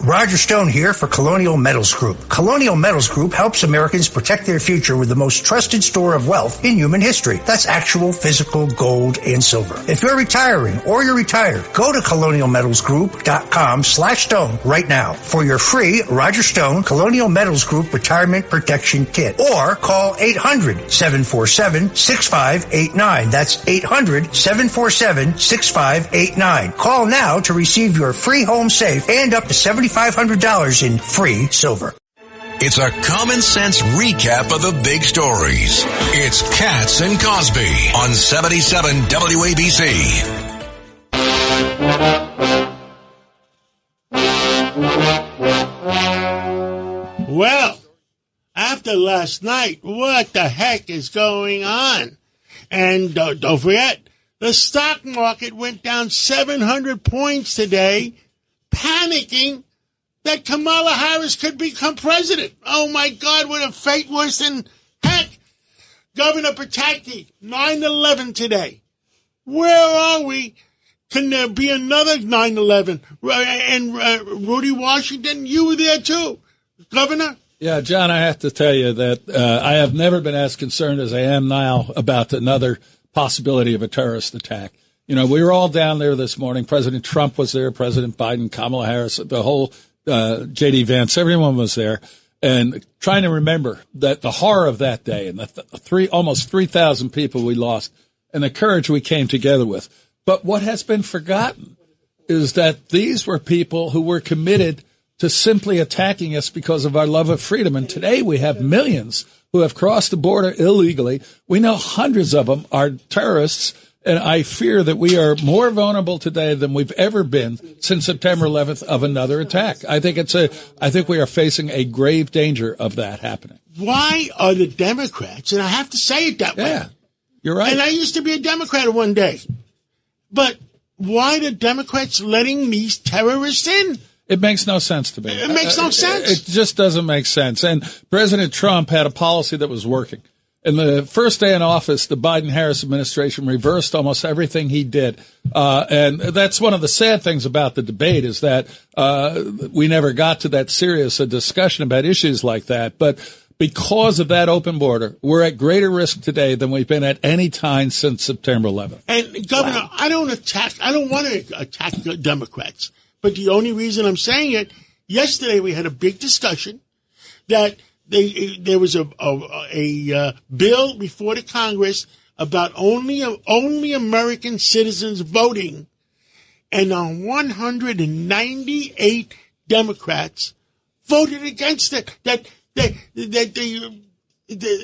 Roger Stone here for Colonial Metals Group. Colonial Metals Group helps Americans protect their future with the most trusted store of wealth in human history. That's actual physical gold and silver. If you're retiring or you're retired, go to colonialmetalsgroup.com/stone right now for your free Roger Stone Colonial Metals Group Retirement Protection Kit. Or call 800-747-6589. That's 800-747-6589. Call now to receive your free home safe and up to $7,500 in free silver. It's a common sense recap of the big stories. It's Katz and Cosby on 77 WABC. Well, after last night, what the heck is going on? And don't forget, the stock market went down 700 points today, panicking that Kamala Harris could become president. Oh, my God, what a fate worse than heck. Governor Pataki, 9/11 today. Where are we? Can there be another 9/11? And Rudy Washington, you were there too. Governor? Yeah, John, I have to tell you that I have never been as concerned as I am now about another possibility of a terrorist attack. You know, we were all down there this morning. President Trump was there, President Biden, Kamala Harris, the whole J.D. Vance, everyone was there, and trying to remember that the horror of that day and the almost 3,000 people we lost and the courage we came together with. But what has been forgotten is that these were people who were committed to simply attacking us because of our love of freedom. And today we have millions who have crossed the border illegally. We know hundreds of them are terrorists. And I fear that we are more vulnerable today than we've ever been since September 11th of another attack. I think we are facing a grave danger of that happening. Why are the Democrats, and I have to say it that way. Yeah, you're right. And I used to be a Democrat one day. But why the Democrats letting these terrorists in? It makes no sense to me. It makes no sense. It just doesn't make sense. And President Trump had a policy that was working. In the first day in office, the Biden-Harris administration reversed almost everything he did. And that's one of the sad things about the debate is that we never got to that serious a discussion about issues like that. But because of that open border, we're at greater risk today than we've been at any time since September 11th. And, Governor, wow. I don't want to attack Democrats. But the only reason I'm saying it, yesterday we had a big discussion that there was a bill before the Congress about only American citizens voting, and 198 Democrats voted against it.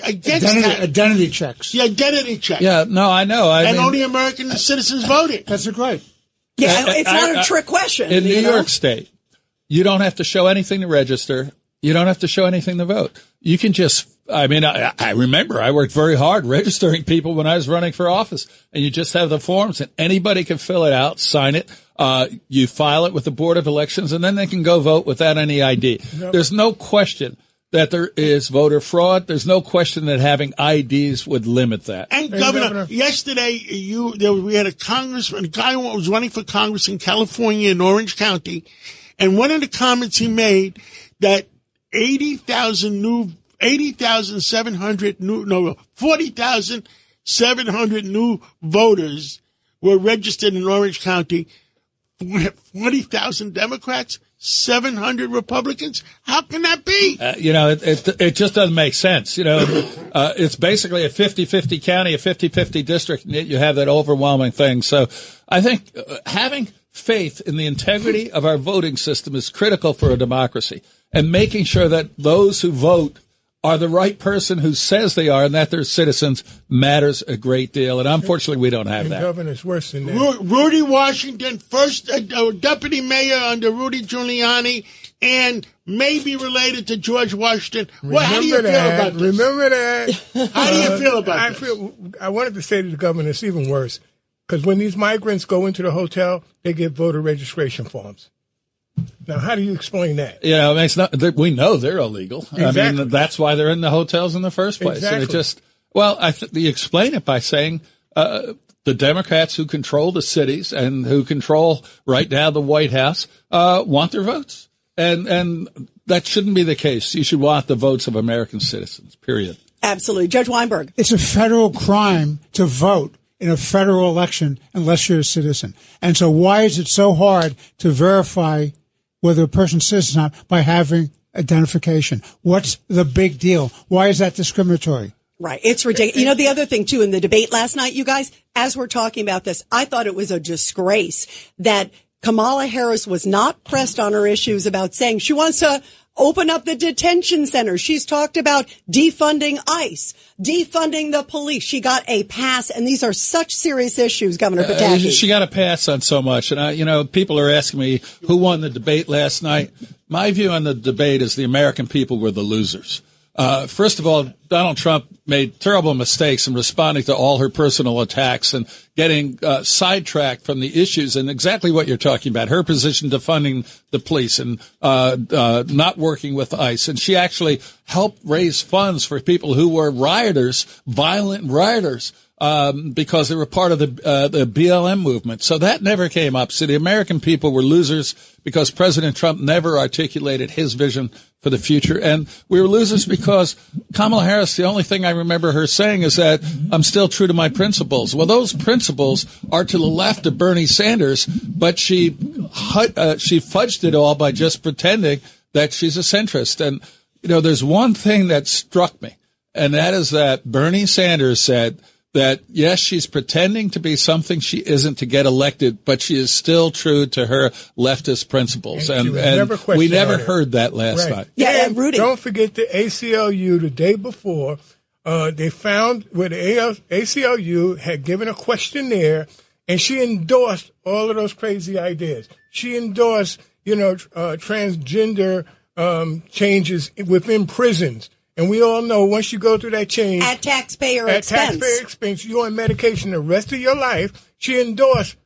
Identity checks. The identity check. Yeah, no, I know. I mean, only American citizens voted. That's right. Yeah, it's not a trick question. In New York State, you don't have to show anything to register. You don't have to show anything to vote. You can just, I remember I worked very hard registering people when I was running for office, and you just have the forms and anybody can fill it out, sign it. You file it with the Board of Elections and then they can go vote without any ID. Nope. There's no question that there is voter fraud. There's no question that having IDs would limit that. And Governor, yesterday we had a guy who was running for Congress in California in Orange County, and one of the comments he made that 40,700 new voters were registered in Orange County. 40,000 Democrats, 700 Republicans. How can that be? It just doesn't make sense. It's basically a 50-50 county, a 50-50 district, and yet you have that overwhelming thing. So I think having faith in the integrity of our voting system is critical for a democracy, and making sure that those who vote are the right person who says they are and that they're citizens matters a great deal. And unfortunately, we don't have that. Governor's worse than that. Rudy Washington, first deputy mayor under Rudy Giuliani, and maybe related to George Washington. How do you feel about this? Remember that. How do you feel about this? I wanted to say to the governor, it's even worse. Because when these migrants go into the hotel, they get voter registration forms. Now, how do you explain that? We know they're illegal. Exactly. I mean, that's why they're in the hotels in the first place. Exactly. And you explain it by saying the Democrats who control the cities and who control right now the White House want their votes. And that shouldn't be the case. You should want the votes of American citizens, period. Absolutely. Judge Weinberg. It's a federal crime to vote in a federal election unless you're a citizen. And so why is it so hard to verify whether a person's a citizen or not by having identification? What's the big deal? Why is that discriminatory? Right. It's ridiculous. You know, the other thing, too, in the debate last night, you guys, as we're talking about this, I thought it was a disgrace that Kamala Harris was not pressed on her issues about saying she wants to open up the detention centers. She's talked about defunding ICE, defunding the police. She got a pass, and these are such serious issues, Governor Pataki. She got a pass on so much. And, people are asking me who won the debate last night. My view on the debate is the American people were the losers. First of all, Donald Trump made terrible mistakes in responding to all her personal attacks and getting sidetracked from the issues and exactly what you're talking about, her position defunding the police and not working with ICE. And she actually helped raise funds for people who were rioters, violent rioters, because they were part of the BLM movement. So that never came up. So the American people were losers because President Trump never articulated his vision for the future. And we were losers because Kamala Harris, the only thing I remember her saying is that I'm still true to my principles. Well, those principles are to the left of Bernie Sanders, but she fudged it all by just pretending that she's a centrist. And, there's one thing that struck me, and that is that Bernie Sanders said that, yes, she's pretending to be something she isn't to get elected, but she is still true to her leftist principles. And we never heard that last night. Yeah, and Rudy. Don't forget the ACLU the day before. They found where the ACLU had given a questionnaire, and she endorsed all of those crazy ideas. She endorsed, transgender changes within prisons. And we all know once you go through that change. At taxpayer expense, you're on medication the rest of your life. She endorsed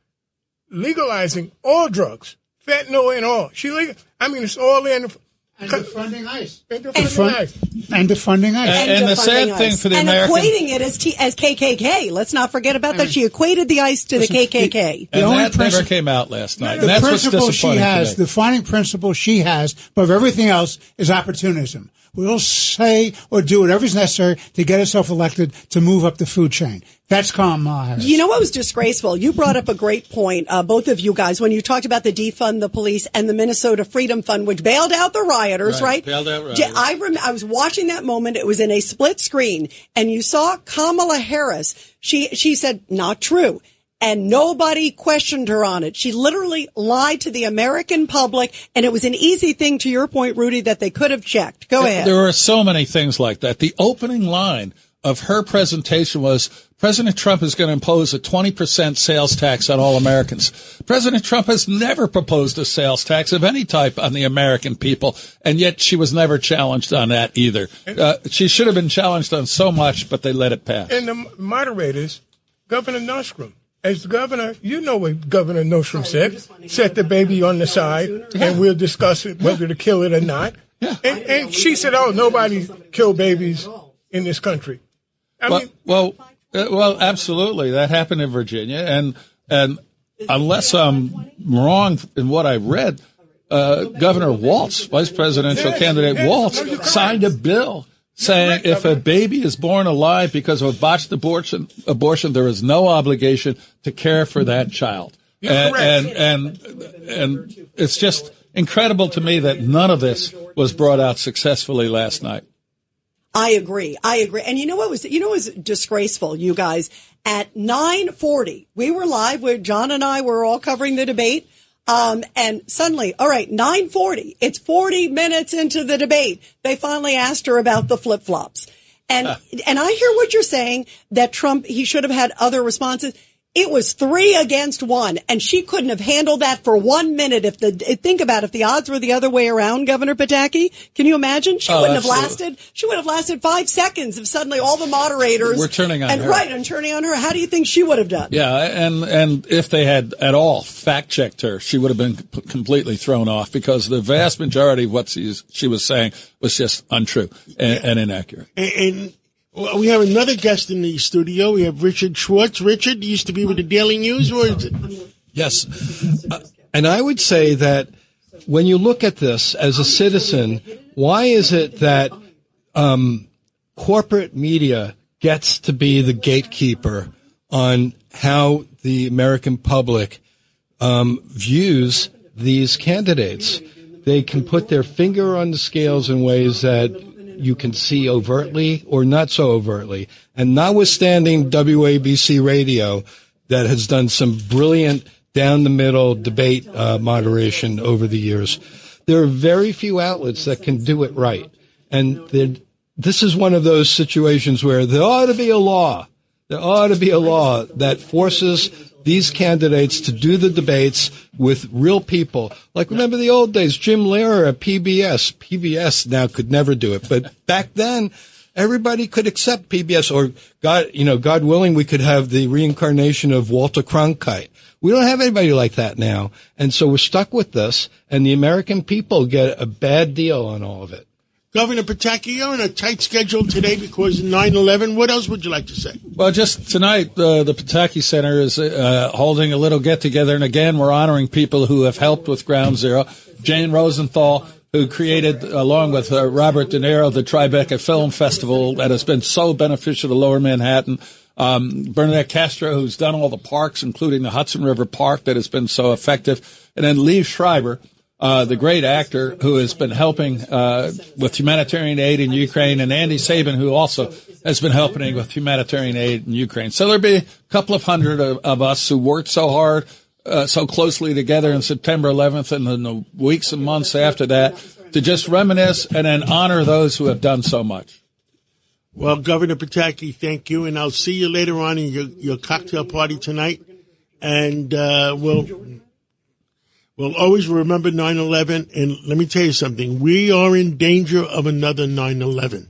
legalizing all drugs, fentanyl and all. It's all in. And defunding ICE. And defunding ICE. And the sad thing for the American. And equating it as KKK. Let's not forget about that. She equated the ICE to the KKK. And that never came out last night. And that's what's disappointing today. The defining principle she has above everything else is opportunism. We'll say or do whatever's necessary to get herself elected to move up the food chain. That's Kamala Harris. You know what was disgraceful? You brought up a great point, both of you guys, when you talked about the defund the police and the Minnesota Freedom Fund, which bailed out the rioters, right? Bailed out rioters. I was watching that moment. It was in a split screen, and you saw Kamala Harris. She said, not true. And nobody questioned her on it. She literally lied to the American public, and it was an easy thing, to your point, Rudy, that they could have checked. Go ahead. There were so many things like that. The opening line of her presentation was, President Trump is going to impose a 20% sales tax on all Americans. President Trump has never proposed a sales tax of any type on the American people, and yet she was never challenged on that either. She should have been challenged on so much, but they let it pass. And the moderators, Governor Nostrum, as the governor, you know what Governor Nostrum said. Set the baby on the side, and we'll discuss it, whether to kill it or not. Yeah. And she said, nobody kill babies in this country. Well, absolutely. That happened in Virginia. And unless I'm wrong in what I read, Governor Walz, vice presidential candidate Walz, signed a bill saying if a baby is born alive because of a botched abortion, there is no obligation to care for that child. And it's just incredible to me that none of this was brought out successfully last night. I agree. And you know what was disgraceful, you guys? At 9:40, we were live where John and I were all covering the debate. And suddenly, all right, 9:40, it's 40 minutes into the debate. They finally asked her about the flip-flops. And I hear what you're saying, that Trump, he should have had other responses. It was 3 against 1, and she couldn't have handled that for 1 minute. Think about it, if the odds were the other way around, Governor Pataki, can you imagine? She would have lasted 5 seconds if suddenly all the moderators were turning on her. Right, and turning on her. How do you think she would have done? Yeah, and if they had at all fact-checked her, she would have been completely thrown off, because the vast majority of what she was saying was just untrue and inaccurate. And we have another guest in the studio. We have Richard Schwartz. Richard used to be with the Daily News. Or is it? Yes. And I would say that when you look at this as a citizen, why is it that corporate media gets to be the gatekeeper on how the American public views these candidates? They can put their finger on the scales in ways that you can see overtly or not so overtly. And notwithstanding WABC Radio, that has done some brilliant down-the-middle debate moderation over the years, there are very few outlets that can do it right. And this is one of those situations where there ought to be a law. There ought to be a law that forces these candidates to do the debates with real people. Like, remember the old days, Jim Lehrer at PBS. PBS now could never do it. But back then, everybody could accept PBS, or God willing, we could have the reincarnation of Walter Cronkite. We don't have anybody like that now. And so we're stuck with this, and the American people get a bad deal on all of it. Governor Pataki, you're on a tight schedule today because of 9/11. What else would you like to say? Well, just tonight, the Pataki Center is holding a little get-together, and again, we're honoring people who have helped with Ground Zero. Jane Rosenthal, who created, along with Robert De Niro, the Tribeca Film Festival that has been so beneficial to Lower Manhattan. Bernadette Castro, who's done all the parks, including the Hudson River Park, that has been so effective. And then Liev Schreiber, the great actor who has been helping with humanitarian aid in Ukraine, and Andy Sabin, who also has been helping with humanitarian aid in Ukraine. So there'll be a couple of hundred of us who worked so hard, so closely together in September 11th and in the weeks and months after that to just reminisce and then honor those who have done so much. Well, Governor Pataki, thank you, and I'll see you later on in your cocktail party tonight. And we'll always remember 9/11. And let me tell you something: we are in danger of another 9/11.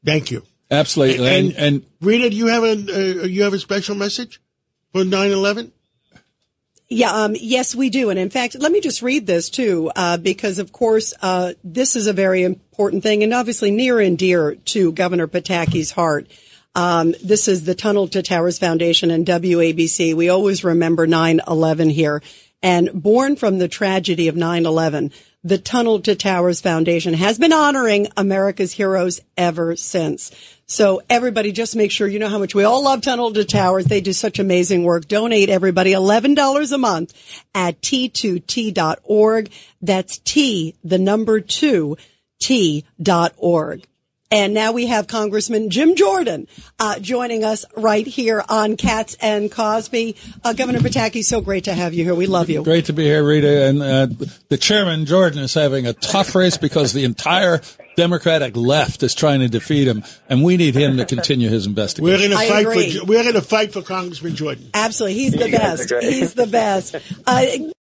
Thank you. Absolutely. And Rita, do you have a special message for 9/11? Yeah, yes, we do. And in fact, let me just read this too, because of course, this is a very important thing and obviously near and dear to Governor Pataki's heart. This is the Tunnel to Towers Foundation and WABC. We always remember 9/11 here. And born from the tragedy of 9/11, the Tunnel to Towers Foundation has been honoring America's heroes ever since. So everybody, just make sure you know how much we all love Tunnel to Towers. They do such amazing work. Donate, everybody, $11 a month at T2T.org. That's T, the number 2, T.org. And now we have Congressman Jim Jordan joining us right here on Katz and Cosby. Governor Pataki, so great to have you here. We love you. Great to be here, Rita. And the chairman, Jordan, is having a tough race because the entire Democratic left is trying to defeat him, and we need him to continue his investigation. We're going to fight for Congressman Jordan. Absolutely. He's the best. He's the best.